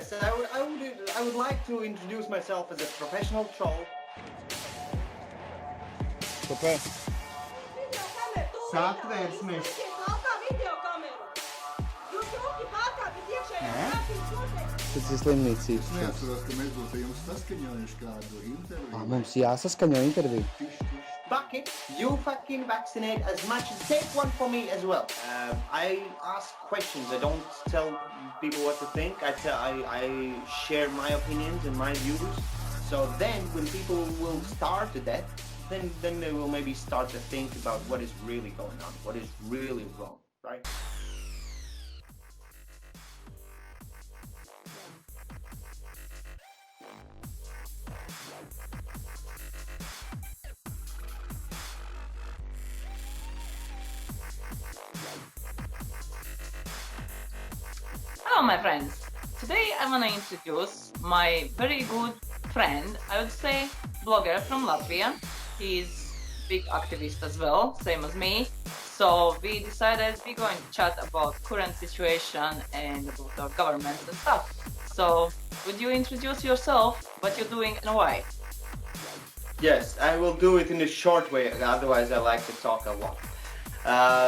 Yes, I would like to introduce myself as a professional troll. Super. Satversmes. Tas ir slimnīcības. Neatceros, ka mēs būtu jums saskaņojuši kādu interviju. Mums jāsaskaņo interviju. Fuck it, you fucking vaccinate as much. Take one for me as well. I ask questions. I don't tell people what to think. I share my opinions and my views. So then, when people will start to that, then they will maybe start to think about what is really going on, what is really wrong, right? Hello my friends! Today I want to introduce my very good friend, I would say blogger from Latvia. He's big activist as well, same as me. So we decided we're going to chat about current situation and about our governments and stuff. So would you introduce yourself, what you're doing and why? Yes, I will do it in a short way, otherwise I like to talk a lot.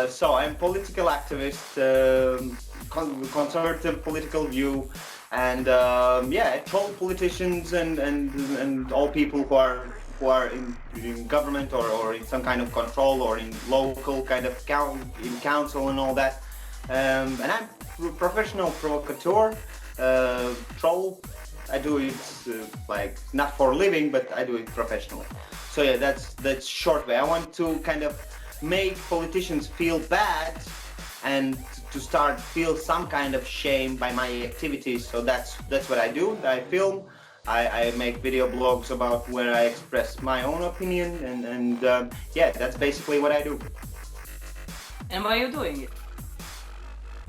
So I'm political activist, conservative political view, and troll politicians and all people who are in government or in some kind of control or in local kind of in council and all that. And I'm a professional provocateur, troll. I do it like not for a living, but I do it professionally. So yeah, that's short way. I want to kind of make politicians feel bad and to start feel some kind of shame by my activities. So that's what I do. I film, I make video blogs about where I express my own opinion, and yeah, that's basically what I do. And why are you doing it?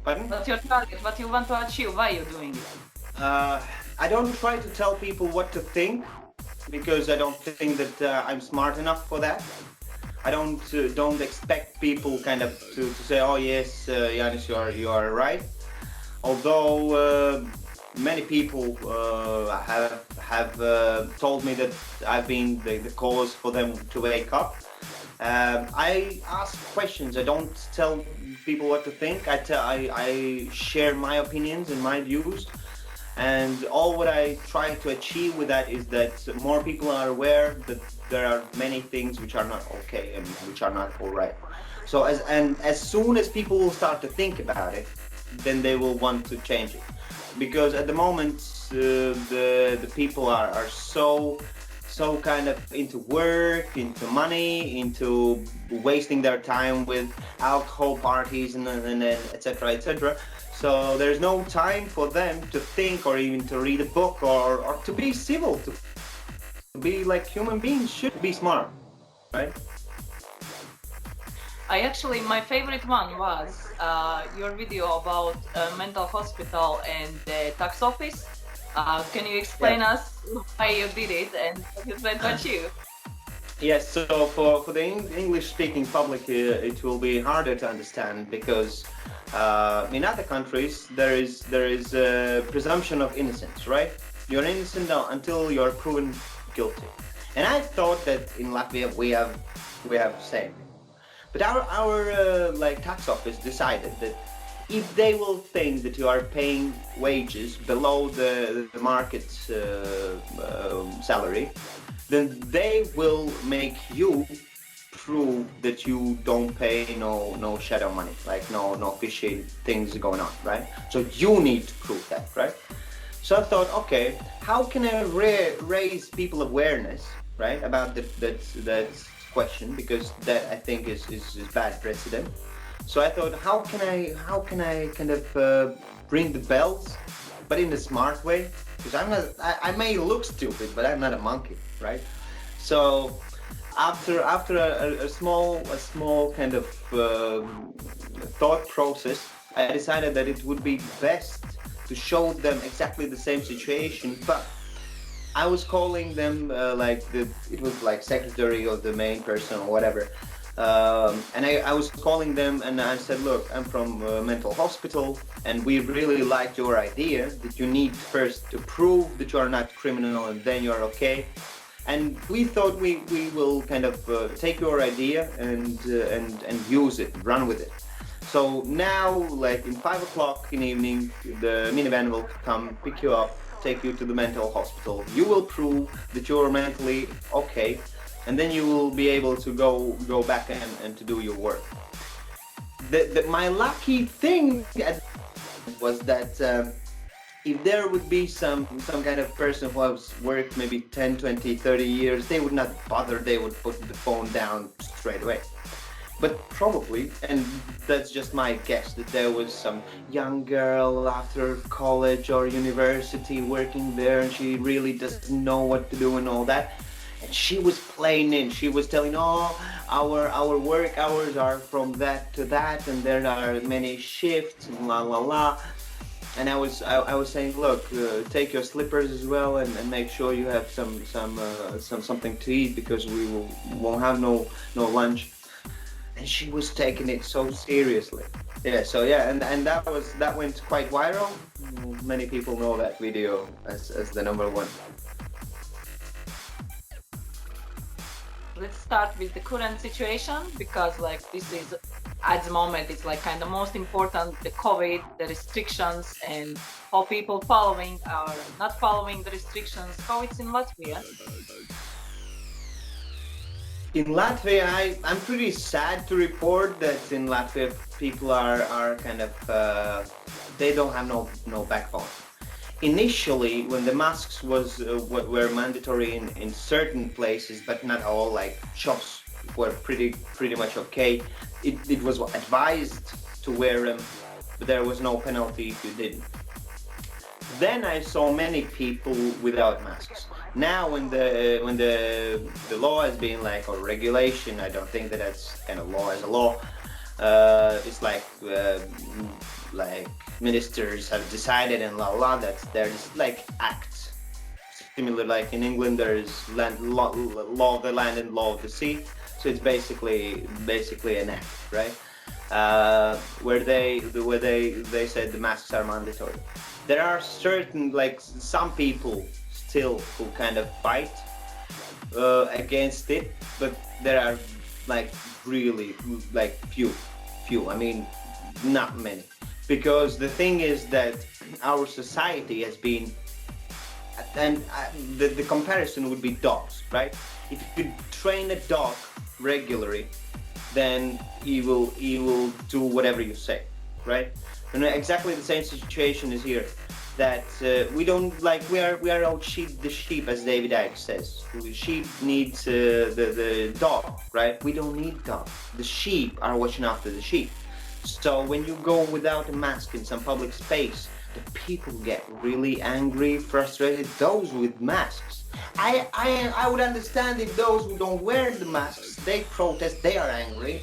Pardon? What's your target? What you want to achieve? Why are you doing it? I don't try to tell people what to think, because I don't think that I'm smart enough for that. I don't expect people kind of to say, oh yes, Yanis, you are right. Although many people have told me that I've been the cause for them to wake up. I ask questions. I don't tell people what to think. I share my opinions and my views. And all what I try to achieve with that is that more people are aware that there are many things which are not okay and which are not all right. So as soon as people will start to think about it, then they will want to change it. Because at the moment the people are so kind of into work, into money, into wasting their time with alcohol parties and etc. etc. So there's no time for them to think or even to read a book or to be civil, to be like human beings should be smart, right? My favorite one was your video about mental hospital and the tax office. Can you explain us why you did it and what you tried to achieve? Yes, so for the English-speaking public, it will be harder to understand because in other countries there is a presumption of innocence, right? You're innocent until you're proven guilty, and I thought that in Latvia we have the same. But our like tax office decided that if they will think that you are paying wages below the market salary, then they will make you prove that you don't pay no shadow money, like no fishy things going on, right? So you need to prove that, right? So I thought, okay, how can I raise people awareness, right, about that question, because that I think is bad precedent. So I thought, how can I kind of ring the bells, but in a smart way, because I may look stupid, but I'm not a monkey, right? So after a small kind of thought process, I decided that it would be best to show them exactly the same situation, but I was calling them it was like secretary of the main person or whatever, And I was calling them and I said, look, I'm from a mental hospital and we really liked your idea that you need first to prove that you are not criminal and then you're okay. And we thought we will kind of take your idea and use it, run with it. So now, like in 5 o'clock in the evening, the minivan will come, pick you up, take you to the mental hospital. You will prove that you're mentally okay, and then you will be able to go back and to do your work. My lucky thing was that if there would be some kind of person who has worked maybe 10, 20, 30 years, they would not bother, they would put the phone down straight away. But probably, and that's just my guess, that there was some young girl after college or university working there and she really doesn't know what to do and all that. And she was playing in, she was telling, oh, our work hours are from that to that and there are many shifts and la la la. And I was saying, look, take your slippers as well and make sure you have some something to eat because we won't have no lunch. And she was taking it so seriously. Yeah, so yeah, and that went quite viral. Many people know that video as the number one. Let's start with the current situation because like this is at the moment it's like kind of most important, the COVID, the restrictions and how people following or not following the restrictions, how it's in Latvia. In Latvia, I'm pretty sad to report that in Latvia people are kind of they don't have no backbone. Initially, when the masks were mandatory in certain places, but not all, like shops were pretty much okay. It was advised to wear them, but there was no penalty if you didn't. Then I saw many people without masks. Now, when the law has been like, or regulation, I don't think that that's kind of law as a law. It's like ministers have decided and la that there's like acts. Similar, like in England, there's law of the land and law of the sea. So it's basically an act, right? Where they said the masks are mandatory. There are certain, like some people still who kind of fight against it, but there are like really like few. I mean, not many. Because the thing is that our society has been, and the comparison would be dogs, right? If you train a dog regularly, then he will do whatever you say, right? And exactly the same situation is here. That we don't like we are out the sheep, as David Icke says. The sheep needs the dog, right? We don't need dog. The sheep are watching after the sheep. So when you go without a mask in some public space, the people get really angry, frustrated. Those with masks, I would understand if those who don't wear the masks, they protest, they are angry.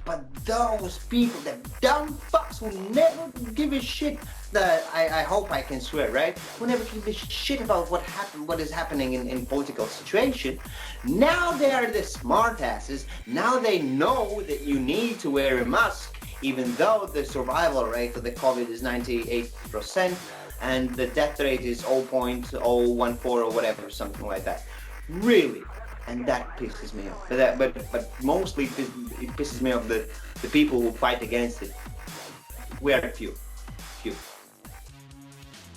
But those people, the dumb fucks who never give a shit, I hope I can swear, right? Who never give a shit about what is happening in political situation. Now they are the smart asses. Now they know that you need to wear a mask, even though the survival rate of the COVID is 98% and the death rate is 0.014 or whatever, something like that. Really. And that pisses me off. But mostly it pisses me off the people who fight against it. We are few.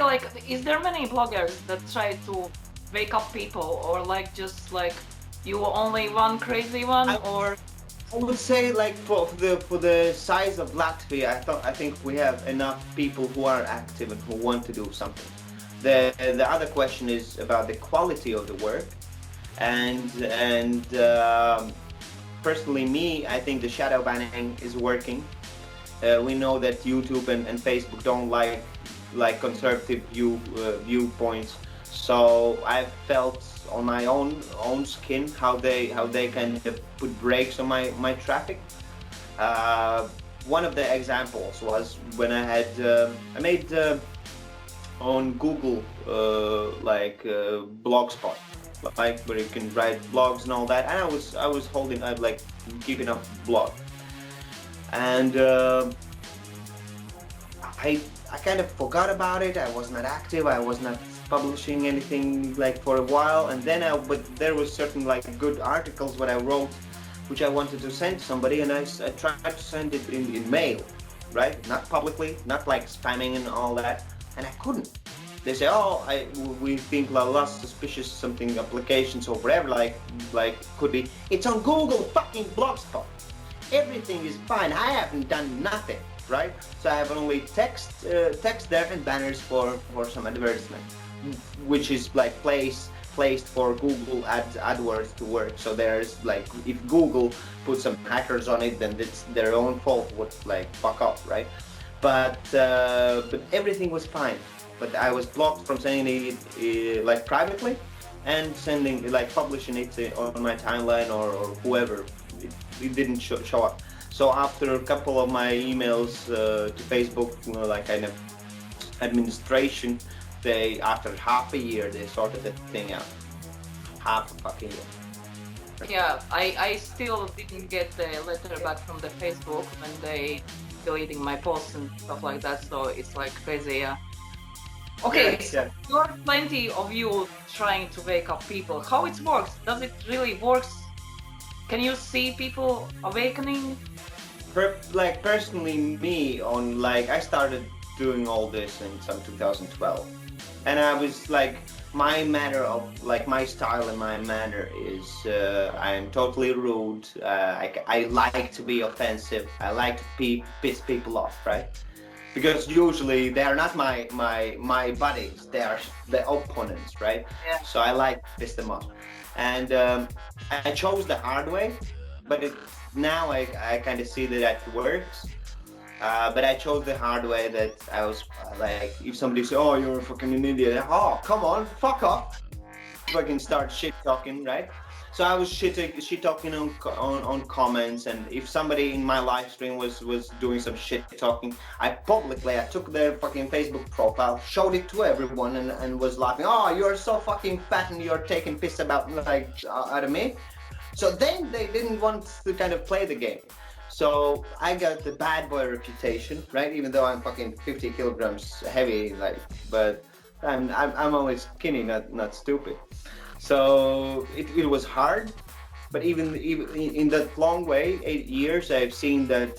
Like, is there many bloggers that try to wake up people, or like just like you only one crazy one, or? I would say like for the size of Latvia, I think we have enough people who are active and who want to do something. The other question is about the quality of the work. And personally, I think the shadow banning is working. We know that YouTube and Facebook don't like conservative viewpoints. So I've felt on my own skin how they kind of put brakes on my traffic. One of the examples was when I made on Google Blogspot. like where you can write blogs and all that. And I was holding, I like keeping up blog, and I kind of forgot about it. I was not active. I was not publishing anything like for a while, and then but there was certain like good articles what I wrote, which I wanted to send to somebody, and I tried to send it in mail, right? Not publicly, not like spamming and all that, and I couldn't. They say, oh, we think la la suspicious something applications or whatever, like could be. It's on Google fucking Blogspot. Everything is fine. I haven't done nothing, right? So I have only text there and banners for some advertisement, which is like placed for Google AdWords to work. So there's like, if Google puts some hackers on it, then it's their own fault. Would like fuck up, right? But everything was fine. But I was blocked from sending it like privately, and sending like publishing it on my timeline or whoever. It didn't show up. So after a couple of my emails to Facebook, like kind of administration, after half a year they sorted the thing out. Half a fucking year. Yeah, I still didn't get the letter back from the Facebook when they deleting my posts and stuff like that. So it's like crazy. Yeah. Okay, Yeah. there are plenty of you trying to wake up people. How it works? Does it really work? Can you see people awakening? Like personally, me on like I started doing all this in some 2012, and I was like, my manner of like my style and my manner is I am totally rude. I like to be offensive. I like to piss people off, right? Because usually they are not my buddies, they are the opponents, right? Yeah. So I like to piss them off. And I chose the hard way, but now I kind of see that it works. But I chose the hard way, that I was like, if somebody says, oh, you're a fucking idiot, oh, come on, fuck off. Fucking start shit talking, right? So I was shit talking on comments, and if somebody in my live stream was doing some shit talking, I took their fucking Facebook profile, showed it to everyone, and was laughing. Oh, you're so fucking fat, and you're taking piss about like out of me. So then they didn't want to kind of play the game. So I got the bad boy reputation, right? Even though I'm fucking 50 kilograms heavy, like, but I'm always skinny, not stupid. So it was hard, but even in that long way, 8 years, I've seen that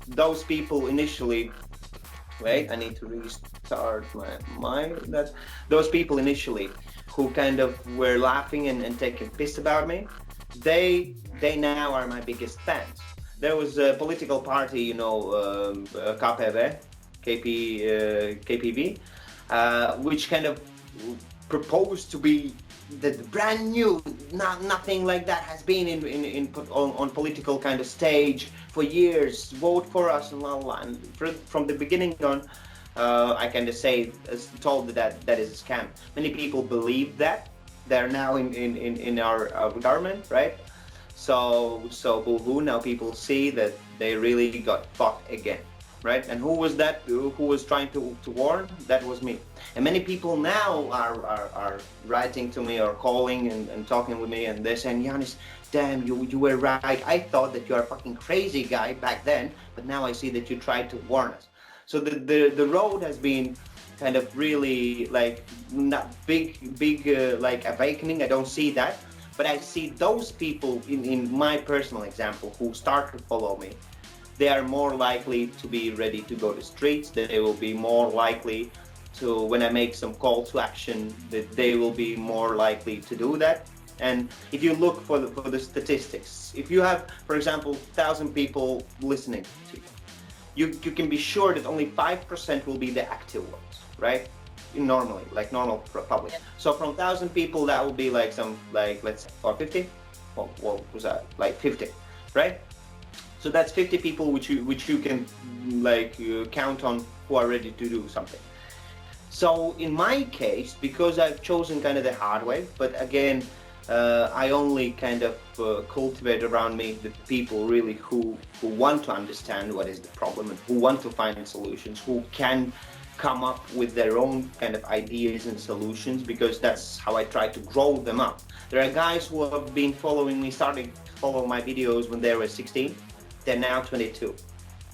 those people initially. Wait, I need to restart my that. Those people initially, who kind of were laughing and taking piss about me, they now are my biggest fans. There was a political party, you know, KPV, which kind of proposed to be the brand new, nothing like that has been on political kind of stage for years. Vote for us and blah, blah, blah. And from the beginning on, I kind of told that is a scam. Many people believe that. They're now in our government, right? So boo-hoo, now people see that they really got fucked again, right? And who was that? Who was trying to warn? That was me. And many people now are writing to me or calling and talking with me, and they're saying, Yannis, damn, you were right. I thought that you are a fucking crazy guy back then, but now I see that you tried to warn us. So the road has been kind of really like not big like awakening. I don't see that, but I see those people in my personal example who start to follow me. They are more likely to be ready to go to streets. They will be more likely to, when I make some call to action, that they will be more likely to do that. And if you look for the statistics, if you have, for example, 1,000 people listening to you, you can be sure that only 5% will be the active ones, right? Normally, like normal public. So from 1,000 people, that will be like some, like, let's say, or 50? What was that? Like 50, right? So that's 50 people which you can like count on who are ready to do something. So in my case, because I've chosen kind of the hard way, but again, I only kind of cultivate around me the people really who want to understand what is the problem and who want to find solutions, who can come up with their own kind of ideas and solutions, because that's how I try to grow them up. There are guys who have been following me, starting to follow my videos when they were 16. They're now 22.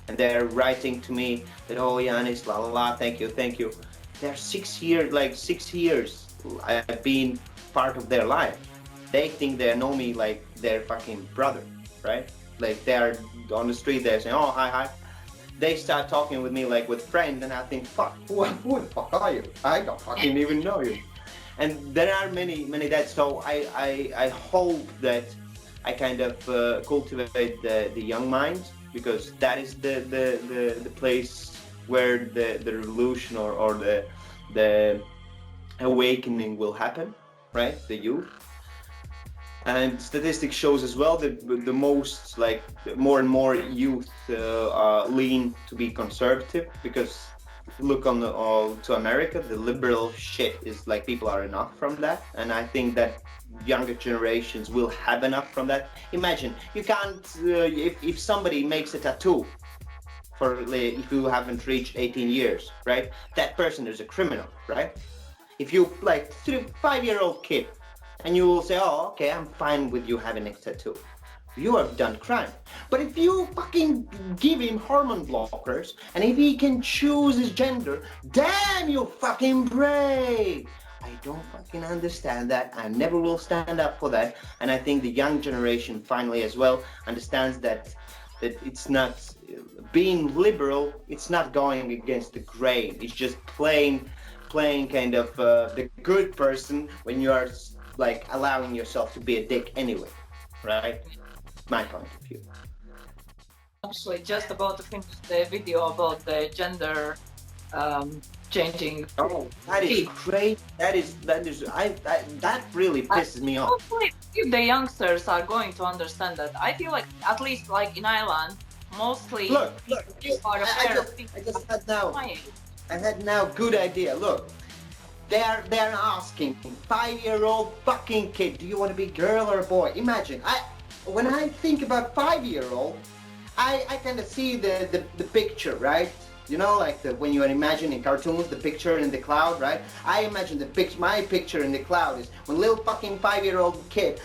And they're writing to me that, oh, Yanis, la la la, thank you. They're 6 years, like 6 years I've been part of their life. They think they know me like their fucking brother, right? Like they're on the street, they're saying, oh, hi. They start talking with me like with friends, and I think, fuck, who the fuck are you? I don't fucking even know you. And there are many that, so I hope that I kind of cultivate the young mind, because that is the place where the revolution or the awakening will happen, right? The youth. And statistics shows as well that the most, like, more and more youth lean to be conservative, because look on to America, the liberal shit is like, people are enough from that, and I think that younger generations will have enough from that. Imagine, you can't if somebody makes a tattoo for, if you haven't reached 18 years, right? That person is a criminal, right? If you, like, 5-year-old kid, and you will say, oh, okay, I'm fine with you having a tattoo, you have done crime. But if you fucking give him hormone blockers, and if he can choose his gender, damn, you fucking brave. I don't fucking understand that. I never will stand up for that. And I think the young generation finally as well understands that it's not being liberal, it's not going against the grain. It's just playing kind of the good person when you are, like, allowing yourself to be a dick anyway, right? My point of view. Actually, just about to finish the video about the gender changing. Oh, that is great. That really pisses me off. Hopefully, if the youngsters are going to understand that, I feel like, at least like in Ireland, mostly Look, are I had now good idea. Look, they're asking 5-year-old fucking kid, do you want to be girl or boy? Imagine, when I think about 5-year-old, I kind of see the picture, right? You know, like when you imagine in cartoons the picture in the cloud, right? I imagine my picture in the cloud is when little fucking 5-year-old kid,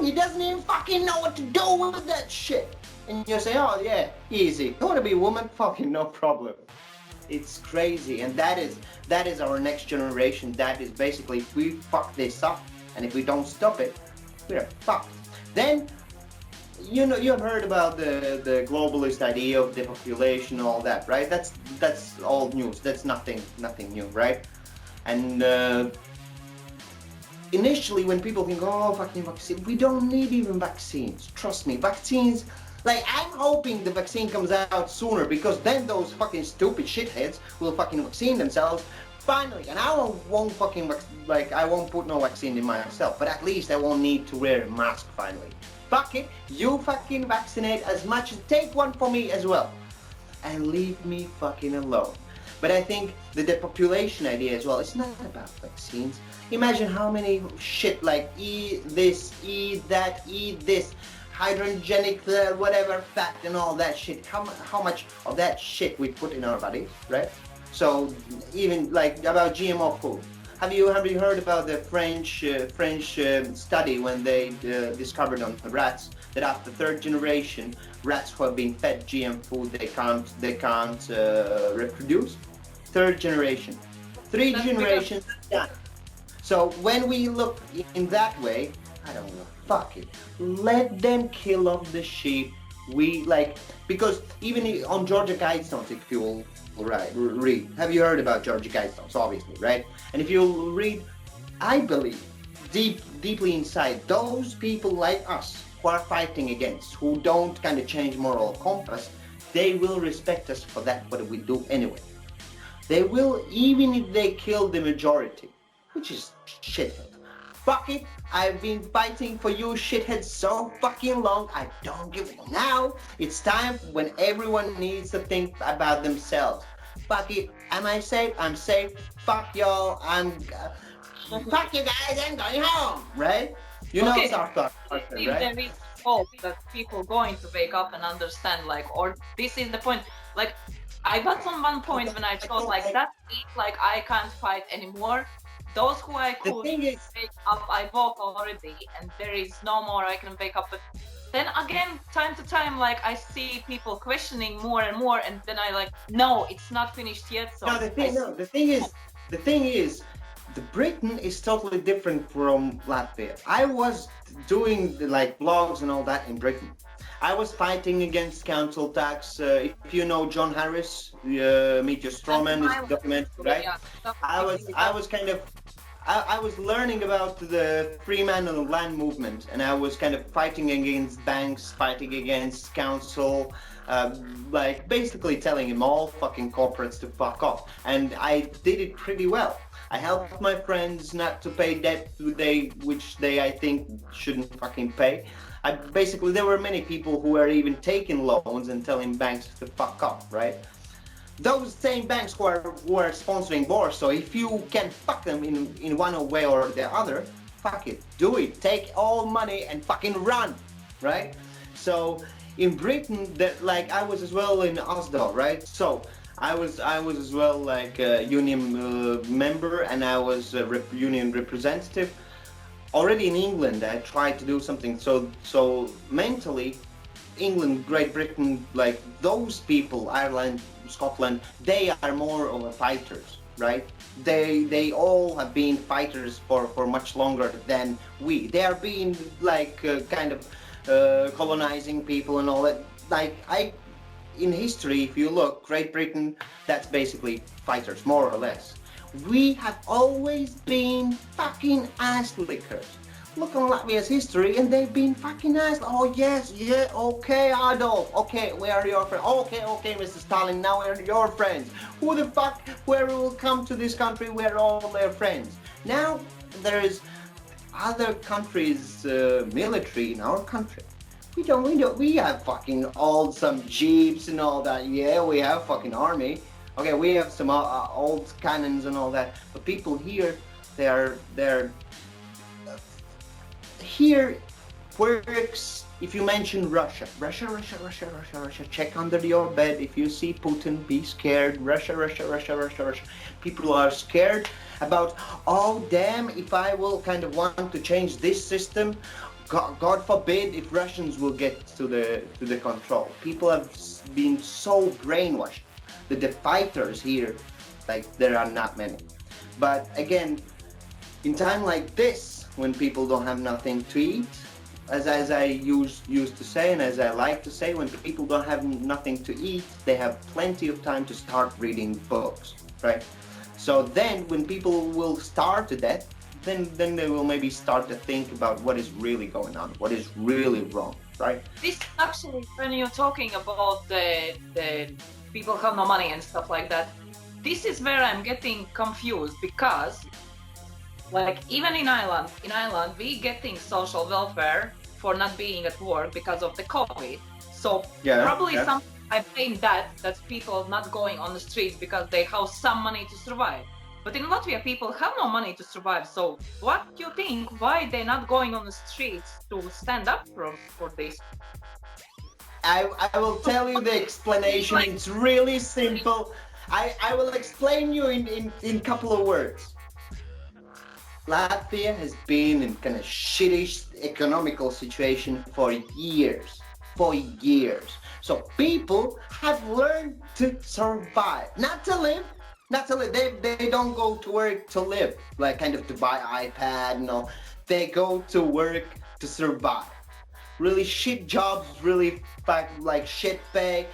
he doesn't even fucking know what to do with that shit. And you say, oh yeah, easy. You want to be a woman? Fucking no problem. It's crazy, and that is our next generation. That is basically, if we fuck this up, and if we don't stop it, we're fucked. Then, you know, you have heard about the globalist idea of depopulation and all that, right? That's all news. That's nothing new, right? And initially, when people think, oh, fucking vaccine, we don't need even vaccines. Trust me, vaccines. Like, I'm hoping the vaccine comes out sooner, because then those fucking stupid shitheads will fucking vaccine themselves finally, and I won't fucking, like, I won't put no vaccine in myself, but at least I won't need to wear a mask finally. Fuck it, you fucking vaccinate as much, take one for me as well, and leave me fucking alone. But I think the depopulation idea as well, it's not about vaccines. Imagine how many shit, like, eat this, eat that, eat this, hydrogenic, whatever, fat and all that shit. How much of that shit we put in our bodies, right? So even like about GMO food. Have you heard about the French study when they discovered on the rats that after third generation, rats who have been fed GM food, they can't reproduce? Third generation, 3 generations done. So when we look in that way, I don't know. Fuck it. Let them kill off the sheep. We like, because even on Georgia Guidestones, if you will read, have you heard about Georgia Guidestones? Obviously, right? And if you read, I believe deeply inside, those people like us who are fighting against, who don't kind of change moral compass, they will respect us for that, what we do anyway. They will, even if they kill the majority, which is shithead. Fuck it, I've been fighting for you shitheads so fucking long, I don't give it. Now, it's time when everyone needs to think about themselves. Fuck it, am I safe? I'm safe. Fuck y'all, fuck you guys, I'm going home, right? You know, it's our thought, right? There is hope that people going to wake up and understand, like, or this is the point, like, I got on one point when I thought like that's it, like I can't fight anymore. Those who I The could thing is, wake up, I woke already, and there is no more I can wake up. But then again, time to time, like I see people questioning more and more, and then I like, no, it's not finished yet. So no, the thing is, the Britain is totally different from Latvia. I was doing like blogs and all that in Britain. I was fighting against council tax. If you know John Harris, Meet Your Strawman, is documentary, right? Yeah, I was kind of I was learning about the free man on the land movement, and I was kind of fighting against banks, fighting against council, like basically telling them all fucking corporates to fuck off. And I did it pretty well. I helped my friends not to pay debt which they I think shouldn't fucking pay. Basically there were many people who were even taking loans and telling banks to fuck off, right? Those same banks who are sponsoring wars, so if you can fuck them in one way or the other, fuck it, do it, take all money and fucking run, right? So in Britain, that like I was as well in Oslo, right? So I was as well like a union member, and I was a union representative. Already in England, I tried to do something. So mentally, England, Great Britain, like those people, Ireland, Scotland, they are more of a fighters, right? They all have been fighters for much longer than we. They are being like kind of colonizing people and all that. Like in history, if you look, Great Britain, that's basically fighters, more or less. We have always been fucking ass lickers. Look on Latvia's history, and they've been fucking ass. Oh yes, yeah, okay, Adolf. Okay, we are your friends. Okay, Mr. Stalin. Now we're your friends. Who the fuck? Where will come to this country? We're all their friends. Now there is other countries' military in our country. We have fucking all some jeeps and all that. Yeah, we have fucking army. Okay, we have some old cannons and all that. But people here, they're here works. If you mention Russia, check under your bed. If you see Putin, be scared. Russia. People are scared about, oh damn, if I will kind of want to change this system, God forbid if Russians will get to the control. People have been so brainwashed that the fighters here, like there are not many. But again, in time like this, when people don't have nothing to eat, as I used to say, and as I like to say, when people don't have nothing to eat, they have plenty of time to start reading books, right? So then when people will start to that, then they will maybe start to think about what is really going on, what is really wrong, right? This actually, when you're talking about the people have no money and stuff like that, this is where I'm getting confused, because like even in Ireland we getting social welfare for not being at work because of the COVID. So probably some I blame that's people not going on the streets because they have some money to survive. But in Latvia, people have no money to survive. So what do you think? Why they're not going on the streets to stand up for this? I will tell you the explanation. It's really simple. I will explain you in couple of words. Latvia has been in kind of shitty economical situation for years. So people have learned to survive, not to live. They don't go to work to live, like kind of to buy iPad, no. They go to work to survive. Really shit jobs, really like shit pay,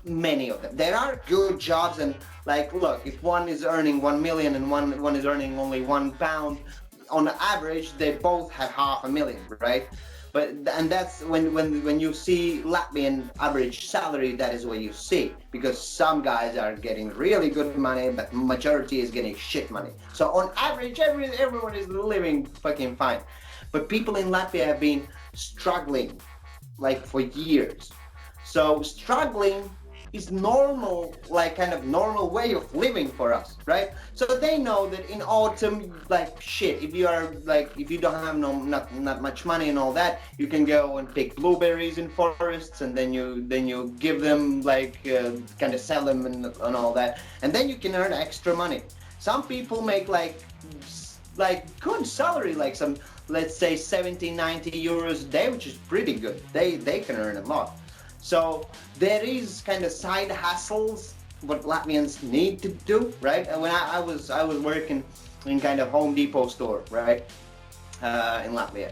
many of them. There are good jobs, and like look, if one is earning 1 million and one is earning only £1, on average they both have $500,000, right? And that's when you see Latvian average salary, that is what you see, because some guys are getting really good money, but majority is getting shit money. So on average, everyone is living fucking fine. But people in Latvia have been struggling like for years. So struggling is normal, like kind of normal way of living for us, right? So they know that in autumn, like shit, if you are like if you don't have not much money and all that, you can go and pick blueberries in forests, and then you give them like kind of sell them and all that, and then you can earn extra money. Some people make like good salary, like some, let's say 70 90 euros a day, which is pretty good. They can earn a lot. So there is kind of side hustles what Latvians need to do, right? And when I was working in kind of Home Depot store, right, in Latvia,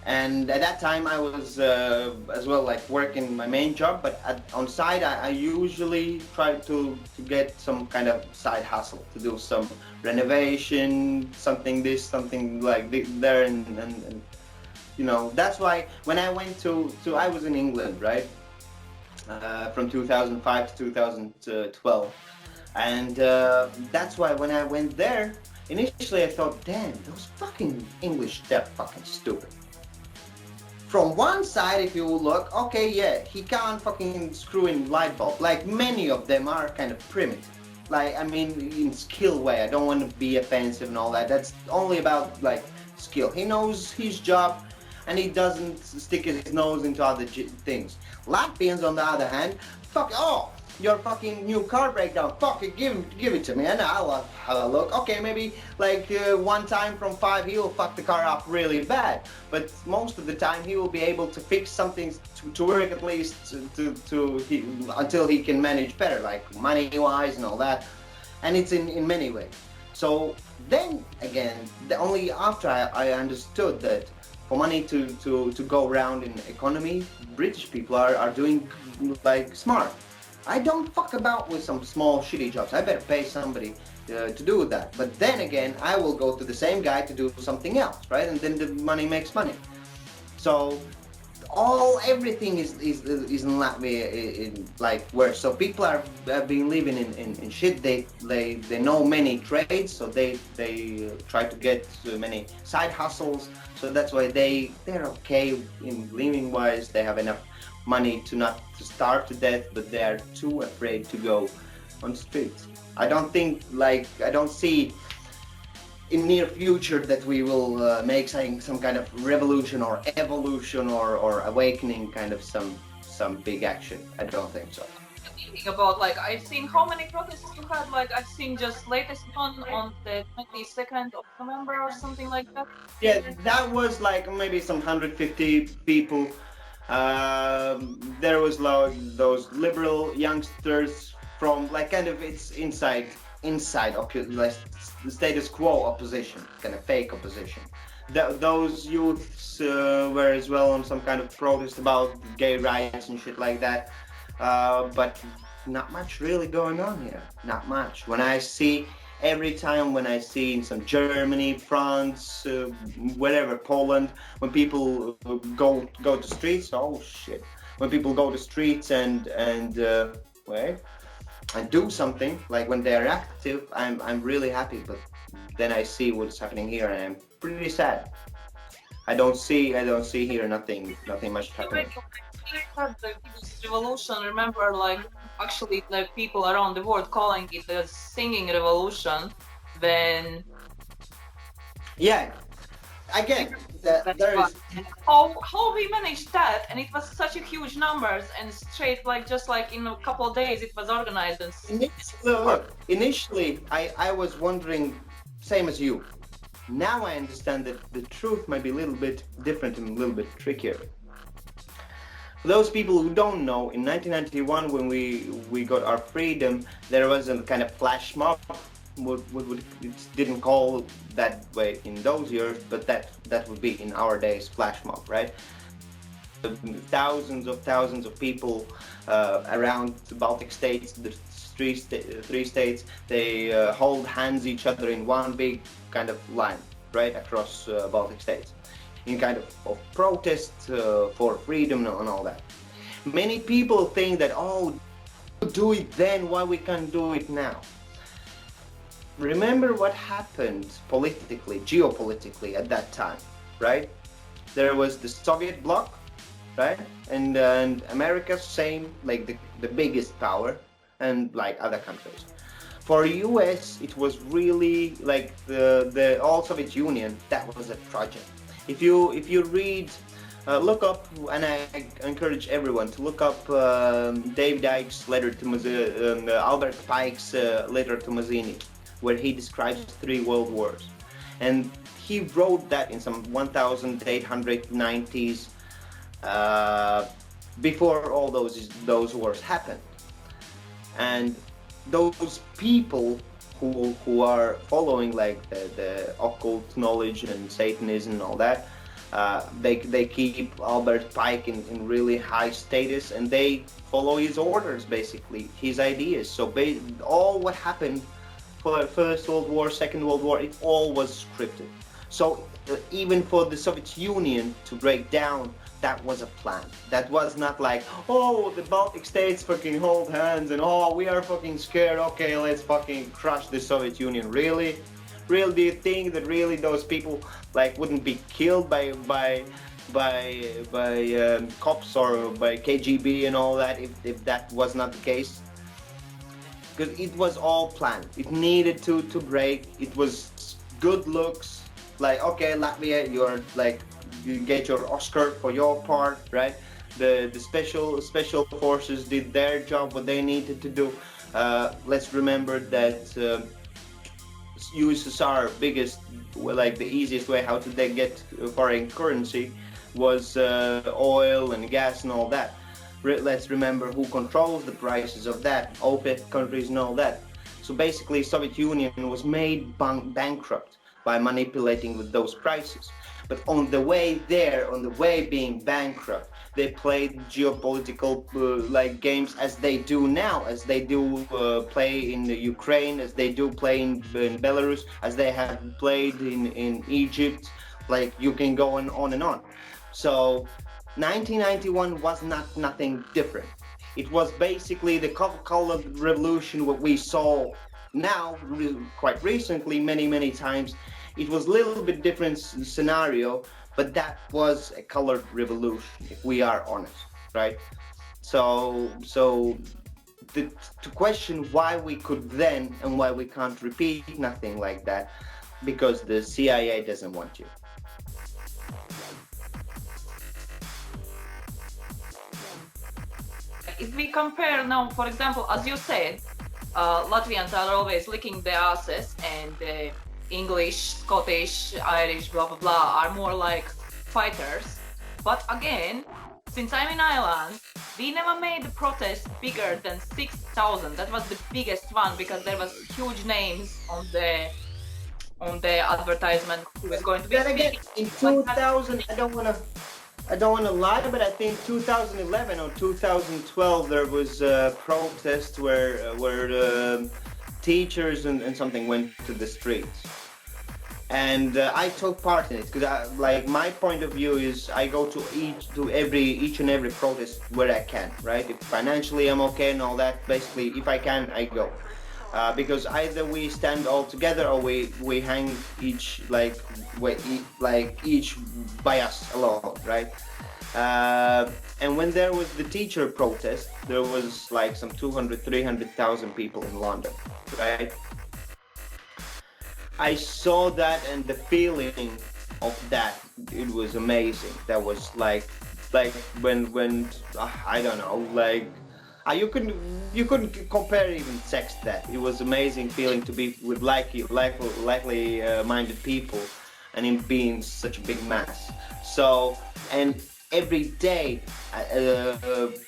and at that time I was as well like working my main job, but on side I usually try to get some kind of side hustle to do some renovation, something this, something like there, and you know, that's why when I went to I was in England, right, from 2005 to 2012, and that's why when I went there, initially I thought, damn, those fucking English, they're fucking stupid. From one side, if you look, okay, yeah, he can't fucking screw in light bulb. Like many of them are kind of primitive. Like, I mean, in skill way, I don't want to be offensive and all that. That's only about like skill. He knows his job, and he doesn't stick his nose into other things. Latvians, on the other hand, fuck, oh, your fucking new car breakdown, fuck it, give it to me, and I'll have a look. Okay, maybe like one time from five, he'll fuck the car up really bad, but most of the time he will be able to fix something to work at least until he can manage better, like money-wise and all that, and it's in many ways. So then again, only after I understood that for money to go around in economy, British people are doing like smart. I don't fuck about with some small shitty jobs. I better pay somebody to do that. But then again, I will go to the same guy to do something else, right? And then the money makes money. So everything is in Latvia in like worse. So people have been living in shit. They know many trades, so they try to get many side hustles. So that's why they're okay in living wise. They have enough money to not to starve to death, but they are too afraid to go on streets. I don't see in near future that we will make some kind of revolution or evolution or awakening, kind of some big action. I don't think so. Thinking about, like, I've seen how many protests you had. Like, I've seen just latest one on the 22nd of November or something like that. Yeah, that was like maybe some 150 people. There was like those liberal youngsters from like kind of it's inside like the status quo opposition, kind of fake opposition. Those youths were as well on some kind of protest about gay rights and shit like that. But not much really going on here. Not much. Every time when I see in some Germany, France, wherever, Poland, when people go to streets, oh shit! When people go to streets and do something, like when they're active, I'm really happy. But then I see what's happening here, and I'm pretty sad. I don't see here nothing much happening. The biggest revolution, remember, like, actually, like, people around the world calling it a singing revolution, when Again, there is how we managed that, and it was such a huge numbers, and straight, like, just like in a couple of days it was organized. And look, initially I was wondering, same as you. Now I understand that the truth might be a little bit different and a little bit trickier. For those people who don't know, in 1991, when we got our freedom, there was a kind of flash mob. It didn't call that way in those years, but that would be in our days flash mob, right? Thousands of people around the Baltic states, the three states, they hold hands each other in one big kind of line, right, across Baltic states, in kind of protest for freedom and all that. Many people think that, oh, do it then, why we can't do it now? Remember what happened politically, geopolitically at that time, right? There was the Soviet bloc, right? And America, same, like the biggest power, and like other countries. For US, it was really like the all Soviet Union. That was a project. If you read, look up, and I encourage everyone to look up David Icke's letter to Albert Pike's letter to Mazzini, where he describes 3 world wars, and he wrote that in some 1890s, uh, before all those wars happened. And those people who are following like the occult knowledge and Satanism and all that, they keep Albert Pike in really high status, and they follow his orders, basically his ideas. So all what happened for First World War, Second World War, it all was scripted. So even for the Soviet Union to break down, that was a plan. That was not like, oh, the Baltic states fucking hold hands and oh, we are fucking scared. Okay, let's fucking crush the Soviet Union. Really? Really, do you think that really those people like wouldn't be killed by cops or by KGB and all that if that was not the case? Because it was all planned. It needed to break. It was good looks. Like, okay, Latvia, you're like, you get your Oscar for your part, right? The special forces did their job, what they needed to do. Let's remember that USSR biggest, like the easiest way how to get foreign currency was oil and gas and all that. Let's remember who controls the prices of that, OPEC countries and all that. So basically, Soviet Union was made bankrupt by manipulating with those prices. But on the way there, on the way being bankrupt, they played geopolitical like games as they do now, as they do play in the Ukraine, as they do play in Belarus, as they have played in Egypt. Like, you can go on and on. So 1991 was nothing different. It was basically the color revolution, what we saw now quite recently many times. It was a little bit different scenario, but that was a colored revolution, if we are honest, right? So to question why we could then and why we can't repeat nothing like that, because the CIA doesn't want you. If we compare now, for example, as you said, Latvians are always licking their asses, and English, Scottish, Irish, blah blah blah, are more like fighters. But again, since I'm in Ireland, we never made the protest bigger than 6,000. That was the biggest one, because there was huge names on the advertisement who was going to be Then again, speaking. in 2000, I don't want to lie, but I think 2011 or 2012 there was a protest where teachers and something went to the streets, and I took part in it, because like, my point of view is I go to each and every protest where I can, right? If financially I'm okay and all that, basically if I can, I go. Because either we stand all together or we hang each each by us alone, right? And when there was the teacher protest, there was like some 200,000-300,000 people in London, right? I saw that, and the feeling of that, it was amazing. That was like when I don't know, like you couldn't compare even sex to that. It was amazing feeling to be with likely minded people and in being such a big mass. So, and every day,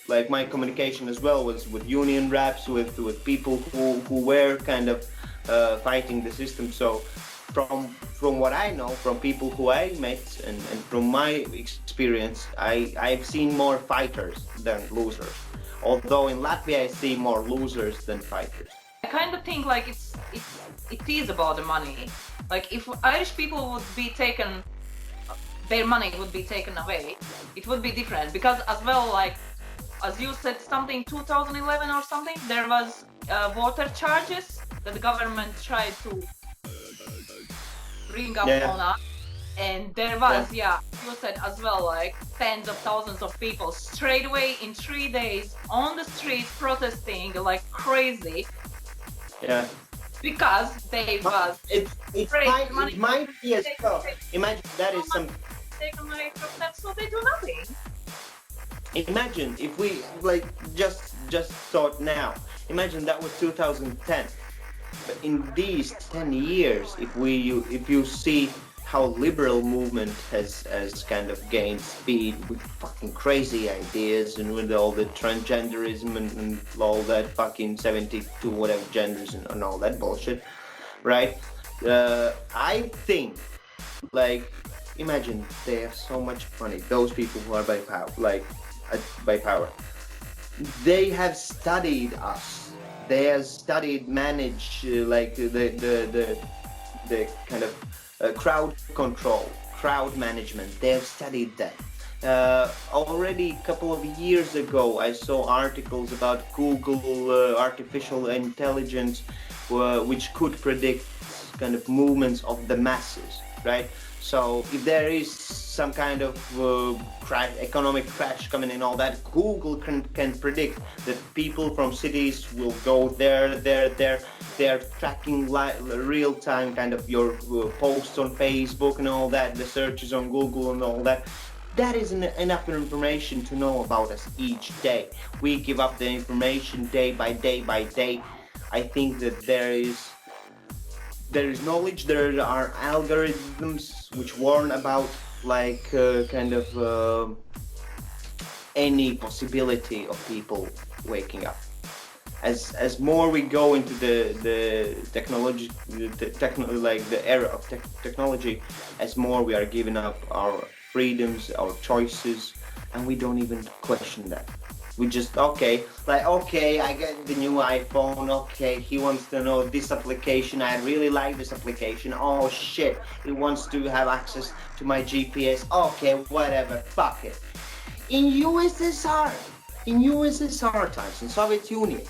like, my communication as well was with union reps, with people who were kind of fighting the system. So from what I know, from people who I met, and from my experience, I've seen more fighters than losers. Although in Latvia I see more losers than fighters. I kind of think like it is about the money. Like, if Irish people would be taken, their money would be taken away, it would be different. Because as well, like, as you said, something 2011 or something, there was water charges that the government tried to bring up on us. And there was, you said as well, like tens of thousands of people straight away in 3 days on the street protesting like crazy. Yeah. Because they was it might be as well. Imagine that is some. Take money from them, so they do nothing. Imagine if we like just thought now. Imagine that was 2010. But in these 10 years, if you see how liberal movement has kind of gained speed with fucking crazy ideas and with all the transgenderism and all that fucking 72 whatever genders and all that bullshit, right? I think, like, imagine they have so much money. Those people who are by power, they have studied us. They have studied manage like the kind of crowd control, crowd management. They have studied that. Already a couple of years ago, I saw articles about Google artificial intelligence, which could predict kind of movements of the masses, right? So if there is some kind of economic crash coming in, all that, Google can predict that people from cities will go there. They're tracking real-time kind of your posts on Facebook and all that, the searches on Google and all that. That is enough information to know about us each day. We give up the information day by day by day. I think that there is knowledge, there are algorithms which warn about like kind of any possibility of people waking up. As more we go into the technology, the era of technology, as more we are giving up our freedoms, our choices, and we don't even question that. We just, okay, I get the new iPhone, okay, he wants to know this application, I really like this application, oh shit, he wants to have access to my GPS, okay, whatever, fuck it. In USSR times, in Soviet Union,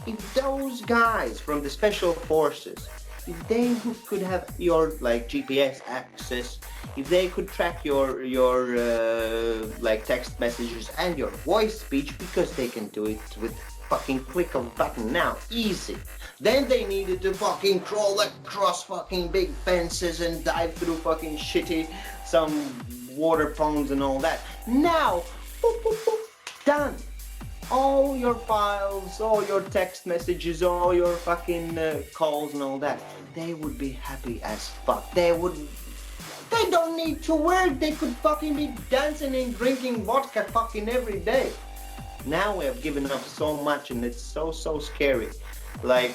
if those guys from the special forces, if they could have your like GPS access, if they could track your like text messages and your voice speech, because they can do it with fucking click of a button now, easy. Then they needed to fucking crawl across fucking big fences and dive through fucking shitty some water ponds and all that. Now, boop, boop, boop, done. All your files, all your text messages, all your fucking calls and all that, they would be happy as fuck. They don't need to work. They could fucking be dancing and drinking vodka fucking every day. Now we have given up so much, and it's so scary. Like,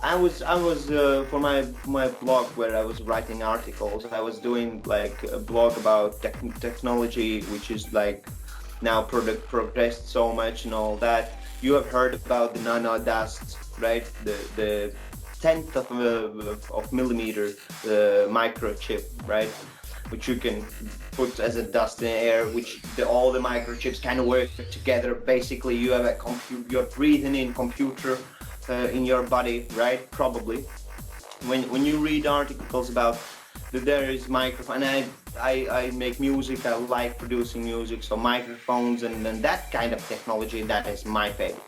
I was for my blog where I was writing articles, I was doing like a blog about technology, which is like now progressed so much and all that. You have heard about the nano dust, right? The tenth of millimeter microchip, right? Which you can put as a dust in the air, which all the microchips kind of work together. Basically, you have you're breathing in computer in your body, right? Probably. When you read articles about that there is microphone, and I make music, I like producing music, so microphones and that kind of technology, that is my favorite.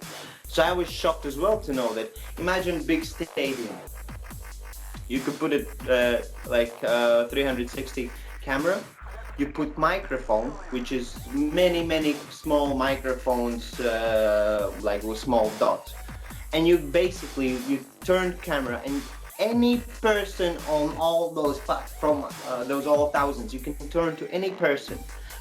So I was shocked as well to know that, imagine big stadium. You could put it like 360 camera, you put microphone, which is many small microphones like with small dots, and you turn camera, and any person on all those from those all thousands, you can turn to any person,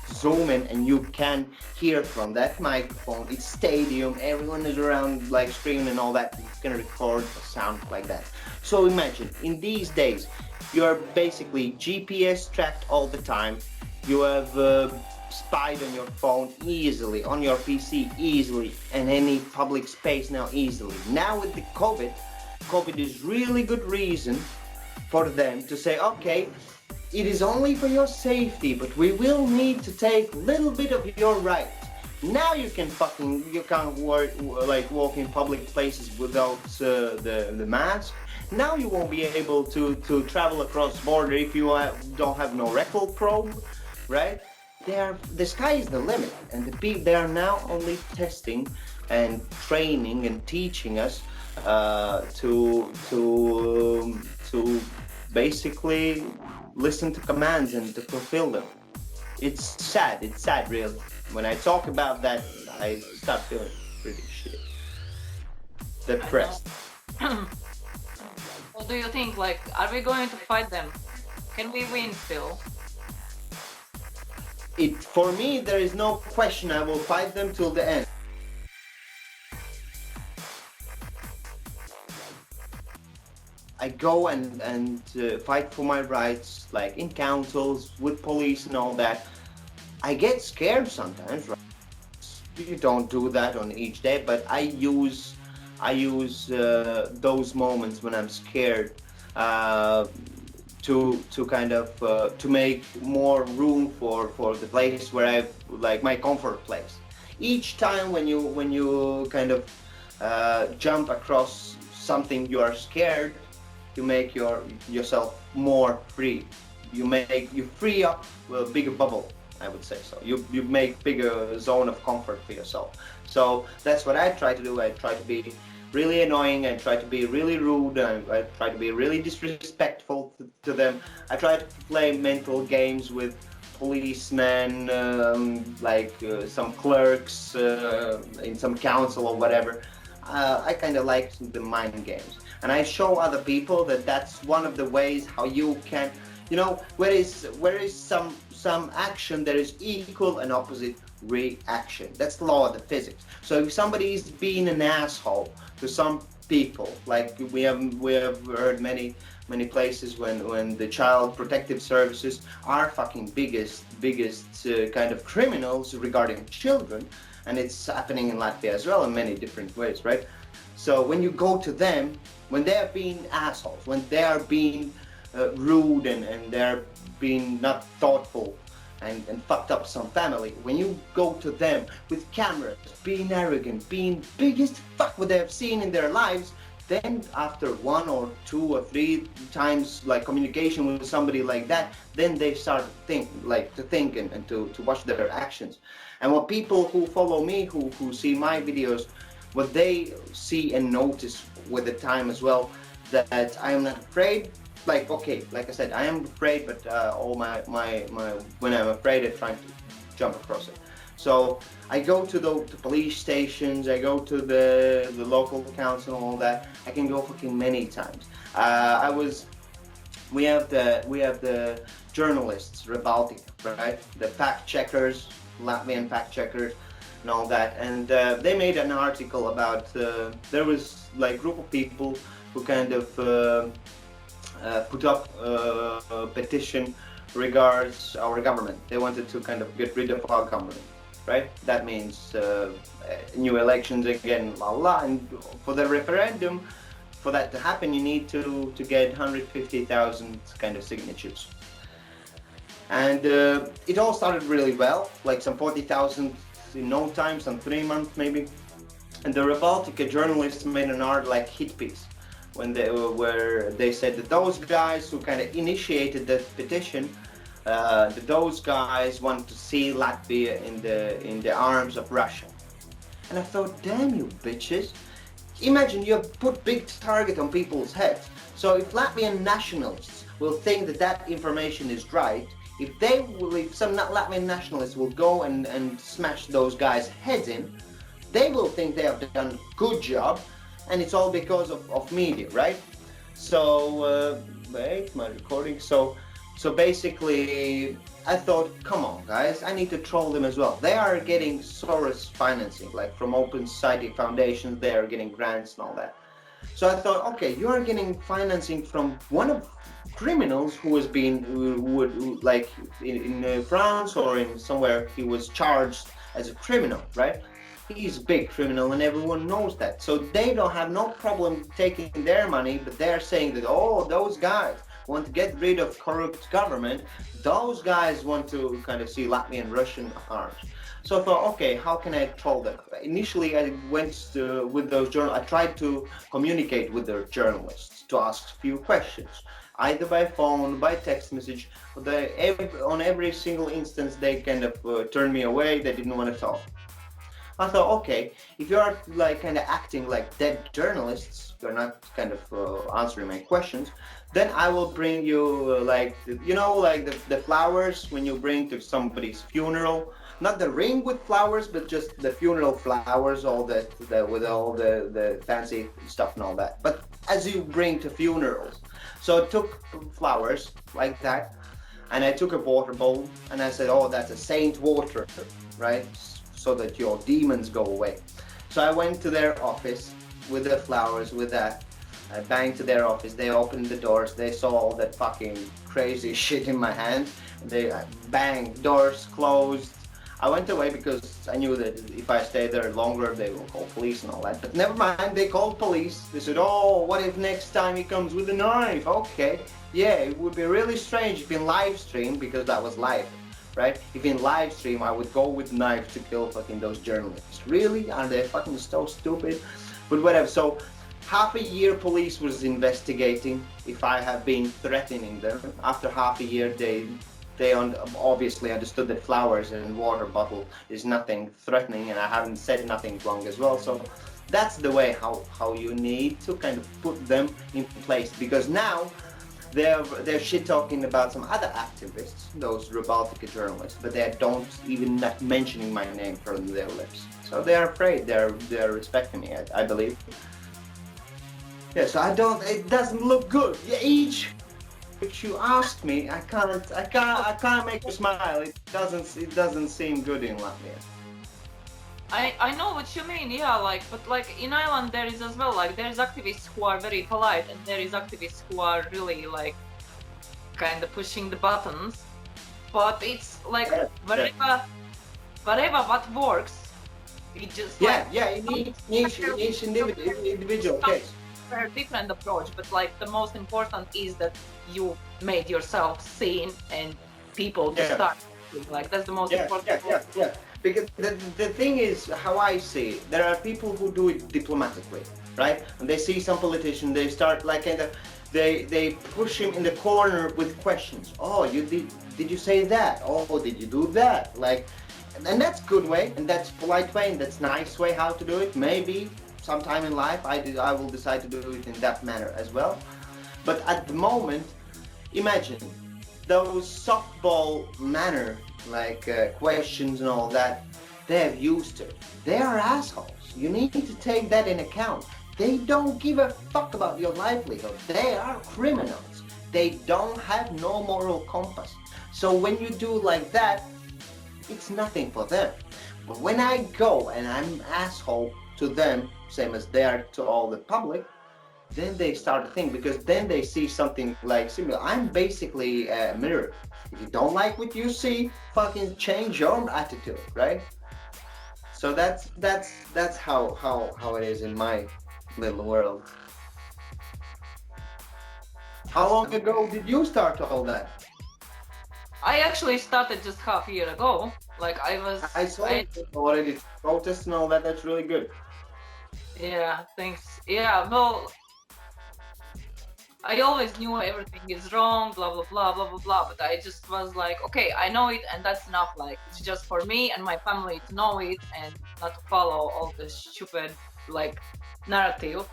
zoom in, and you can hear from that microphone. It's stadium, everyone is around like screaming and all that. You can record a sound like that. So imagine, in these days, you are basically GPS tracked all the time. You have spied on your phone easily, on your PC easily, and any public space now easily. Now with the COVID is really good reason for them to say, okay, it is only for your safety, but we will need to take a little bit of your right. Now you can't walk in public places without the mask. Now you won't be able to travel across border if you don't have no rectal probe, right? The sky is the limit, and they are now only testing and training and teaching us to basically listen to commands and to fulfill them. It's sad really. When I talk about that, I start feeling pretty shit. Depressed. What do you think? Like, are we going to fight them? Can we win still? For me, there is no question. I will fight them till the end. I go and fight for my rights, like in councils, with police and all that. I get scared sometimes, right? You don't do that on each day, but I use those moments when I'm scared to kind of to make more room for the place where I like my comfort place. Each time when you kind of jump across something you are scared, you make yourself more free. You free up a bigger bubble, I would say so. You make bigger zone of comfort for yourself. So that's what I try to do. I try to be really annoying. I try to be really rude. I try to be really disrespectful to them. I try to play mental games with policemen, some clerks in some council or whatever. I kind of like the mind games, and I show other people that that's one of the ways how you can, where is some action, there is equal and opposite reaction. That's the law of the physics. So if somebody is being an asshole to some people, like we have heard many places when the child protective services are fucking biggest kind of criminals regarding children, and it's happening in Latvia as well in many different ways, right? So when you go to them, when they are being assholes, when they are being rude and they're being not thoughtful and fucked up some family, when you go to them with cameras, being arrogant, being biggest fuck what they have seen in their lives, then after 1 or 2 or 3 times like communication with somebody like that, then they start to think and to watch their actions. And what people who follow me, who see my videos, what they see and notice with the time as well, that I am not afraid. Like, okay, like I said, I am afraid, but all my when I'm afraid, I'm trying to jump across it. So I go to the police stations, I go to the local council and all that. I can go fucking many times. We have the journalists, Virago, right? The fact checkers, Latvian fact checkers and all that. And they made an article about, there was like group of people who kind of put up a petition regards our government. They wanted to kind of get rid of our government, right? That means new elections again, and for the referendum, for that to happen, you need to get 150,000 kind of signatures. And it all started really well, like some 40,000 in no time, some 3 months maybe. And the Rebaltica journalists made an art like hit piece where they said that those guys who kind of initiated the petition, that those guys want to see Latvia in the arms of Russia. And I thought, damn you bitches! Imagine you have put big target on people's heads. So if Latvian nationalists will think that that information is right, if some Latvian nationalists will go and smash those guys' heads in, they will think they have done a good job, and it's all because of media, right? So wait, my recording. So basically, I thought, come on, guys, I need to troll them as well. They are getting Soros financing, like from Open Society Foundations. They are getting grants and all that. So I thought, okay, you are getting financing from one of criminals who has been, like in France or in somewhere, he was charged as a criminal, right? He's a big criminal and everyone knows that. So they don't have no problem taking their money, but they're saying that, oh, those guys want to get rid of corrupt government. Those guys want to kind of see Latvian Russian arms. So I thought, okay, how can I troll them? Initially, I went with those journalists. I tried to communicate with their journalists to ask a few questions, either by phone, by text message. On every single instance, they kind of turned me away. They didn't want to talk. I thought, okay, if you are like kind of acting like dead journalists, you're not kind of answering my questions, then I will bring you like like the flowers when you bring to somebody's funeral, not the ring with flowers, but just the funeral flowers, all the with all the fancy stuff and all that. But as you bring to funerals, so I took flowers like that, and I took a water bowl, and I said, oh, that's a saint water, right? So that your demons go away. So I went to their office with the flowers, with that. I banged to their office. They opened the doors. They saw all that fucking crazy shit in my hand. They banged, doors closed. I went away because I knew that if I stayed there longer, they will call police and all that. But never mind, they called police. They said, oh, what if next time he comes with a knife? Okay, yeah, it would be really strange if in live stream, because that was live. Right? If in live stream I would go with knife to kill fucking those journalists. Really? Are they fucking so stupid? But whatever. So half a year police was investigating if I have been threatening them. After half a year they obviously understood that flowers and water bottle is nothing threatening, and I haven't said nothing wrong as well. So that's the way how you need to kind of put them in place, because now they're shit talking about some other activists, those Rebaltica journalists, but they don't even not mentioning my name from their lips. So they're afraid. They're respecting me, I believe. Yeah. So it doesn't look good. Yeah, each which you asked me, I can't make you smile. It doesn't seem good in Latvia. I know what you mean, yeah, but in Ireland there is as well, there's activists who are very polite, and there is activists who are really kind of pushing the buttons, but it's whatever what works, it just in each individual case. A different approach, but the most important is that you made yourself seen and people to start. That's the most important. Yeah. Because the thing is, how I see it, there are people who do it diplomatically, right? And they see some politician, they start they push him in the corner with questions. Oh, did you say that? Oh, did you do that? And that's good way, and that's polite way, and that's nice way how to do it. Maybe sometime in life I will decide to do it in that manner as well. But at the moment, imagine those softball manner, questions and all that, they're used to. They are assholes. You need to take that in account. They don't give a fuck about your livelihood. They are criminals. They don't have no moral compass. So when you do like that, it's nothing for them. But when I go and I'm an asshole to them, same as they are to all the public, then they start to think, because then they see something similar. I'm basically a mirror. If you don't like what you see, fucking change your attitude, right? So that's how it is in my little world. How long ago did you start all that? I actually started just half a year ago. I saw it already. Protests and all that. That's really good. Yeah, thanks. Yeah, well, I always knew everything is wrong, blah blah blah blah blah blah, but I just was like, okay, I know it, and that's enough. It's just for me and my family to know it, and not to follow all the stupid narrative.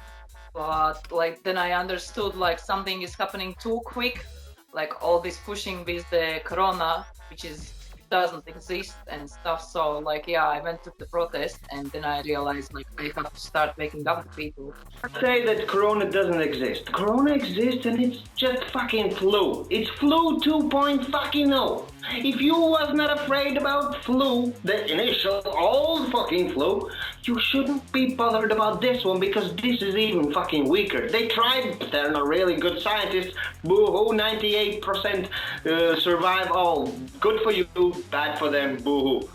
But then I understood something is happening too quick, all this pushing with the corona, which doesn't exist and stuff. So I went to the protest, and then I realized I have to start waking up the people. Say that Corona doesn't exist. Corona exists, and it's just fucking flu. It's flu 2.0. If you was not afraid about flu, the initial old fucking flu, you shouldn't be bothered about this one, because this is even fucking weaker. They tried, but they're not really good scientists. Boo-hoo, 98% survive all. Good for you, bad for them, boo-hoo.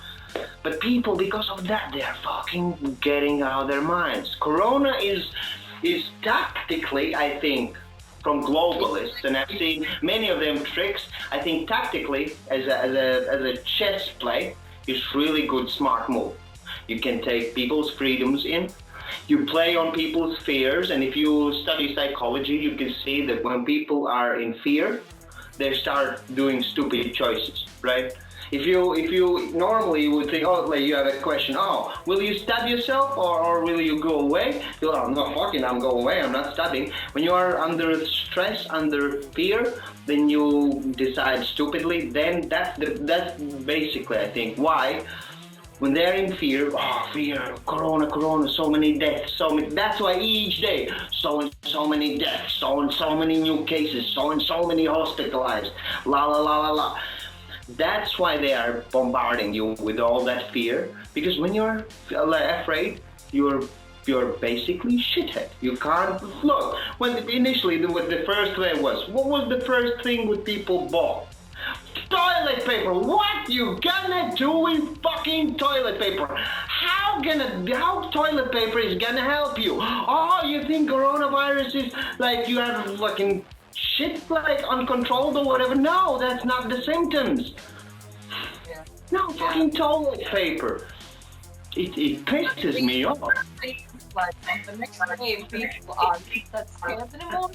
But people, because of that, they are fucking getting out of their minds. Corona is tactically, I think, from globalists, and I've seen many of them tricks. I think tactically, as a chess play, is really good, smart move. You can take people's freedoms in. You play on people's fears, and if you study psychology, you can see that when people are in fear, they start doing stupid choices, right? If you normally would think, oh, like you have a question, oh, will you stab yourself or will you go away? You're like, no, fucking, I'm going away, I'm not stabbing. When you are under stress, under fear, then you decide stupidly. Then that's basically, I think, why. When they're in fear, oh, fear, corona, so many deaths, that's why each day, so and so many deaths, so and so many new cases, so and so many hospitalized, la la la la la. That's why they are bombarding you with all that fear, because when you're afraid, you're basically shithead. You can't look. When initially, what the first way was, what was the first thing what people bought? Toilet paper. What you gonna do with fucking toilet paper? How toilet paper is gonna help you? Oh, you think coronavirus is like you have fucking shit like uncontrolled or whatever? No, that's not the symptoms. Yeah. No, fucking toilet paper. It pisses me off. Like on the next day, people are not scared anymore.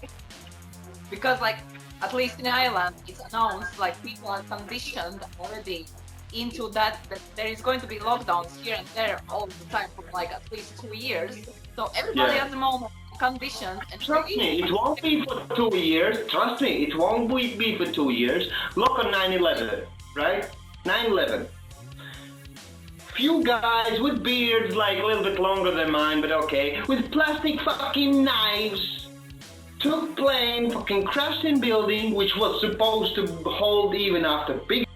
Because like, at least in Ireland, it's announced like people are conditioned already into that there is going to be lockdowns here and there all the time for like at least 2 years. So everybody at the moment is conditioned. And trust me, it won't be for 2 years. Trust me, it won't be for 2 years. Look on 9/11, right? 9/11. Few guys with beards like a little bit longer than mine, but okay, with plastic fucking knives. Took plane, fucking crashed in building, which was supposed to hold even after big.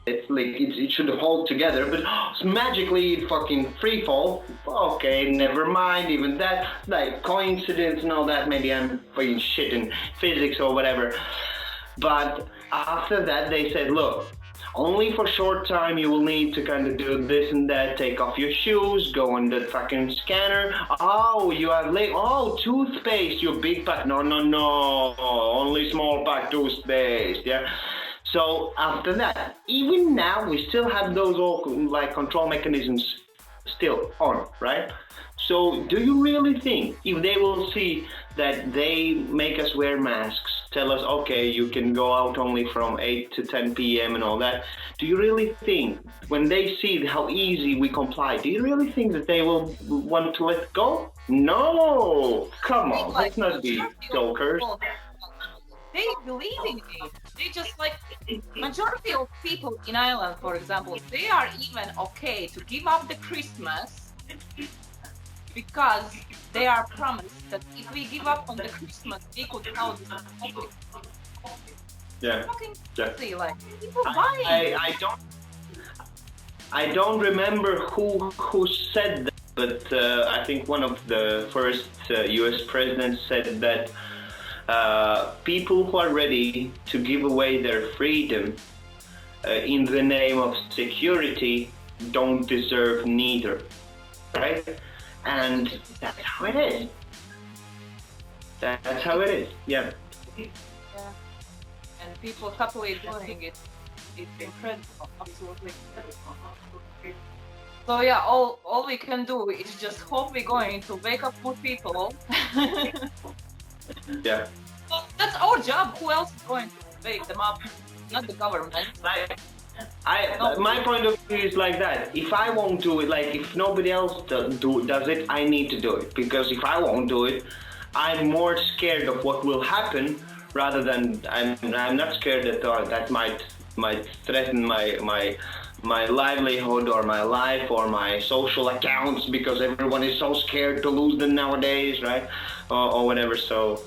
It's like it should hold together, but magically it fucking free fall. Okay, never mind. Even that, like coincidence and all that. Maybe I'm fucking shit in physics or whatever. But after that, they said, look. Only for short time you will need to kind of do this and that, take off your shoes, go on the fucking scanner. Oh, you have toothpaste, you big pack. No, only small pack toothpaste, yeah. So after that, even now we still have those all like control mechanisms still on, right? So do you really think if they will see that they make us wear masks, tell us, okay, you can go out only from 8 to 10 p.m. and all that, do you really think when they see how easy we comply, do you really think that they will want to let go? No, come on, let's not be jokers. They believe in it. They just like, majority of people in Ireland, for example, they are even okay to give up the Christmas because they are promised that if we give up on the Christmas, we could have this topic. Yeah. Fucking Yeah. crazy, like people buying. I don't remember who said that, but I think one of the first U.S. presidents said that people who are ready to give away their freedom in the name of security don't deserve neither, right? And that's how it is. That's how it is. Yeah. Yeah. And people happily doing it. It's incredible, absolutely incredible. So yeah, all we can do is just hope we're going to wake up more people. Yeah. Well, that's our job. Who else is going to wake them up? Not the government. My point of view is like that. If I won't do it, like if nobody else does it, I need to do it. Because if I won't do it, I'm more scared of what will happen rather than I'm not scared that that might threaten my livelihood or my life or my social accounts because everyone is so scared to lose them nowadays, right? Or whatever. So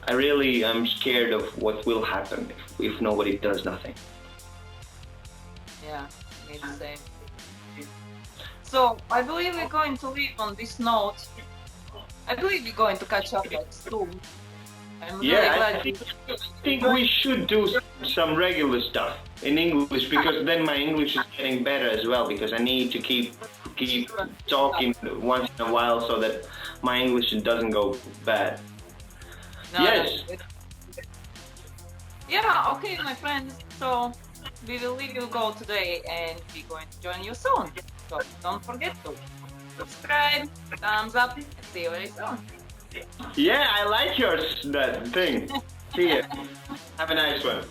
I really am scared of what will happen if nobody does nothing. Yeah, me the same. So I believe we're going to leave on this note. I believe we're going to catch up like soon. I'm really glad. I think we should do some regular stuff in English because then my English is getting better as well because I need to keep talking once in a while so that my English doesn't go bad. No, yes. Yeah, okay, my friends. So we will leave you go today and we're going to join you soon. So don't forget to subscribe, thumbs up, and see you very soon. Yeah, I like yours, that thing. See ya. Have a nice one.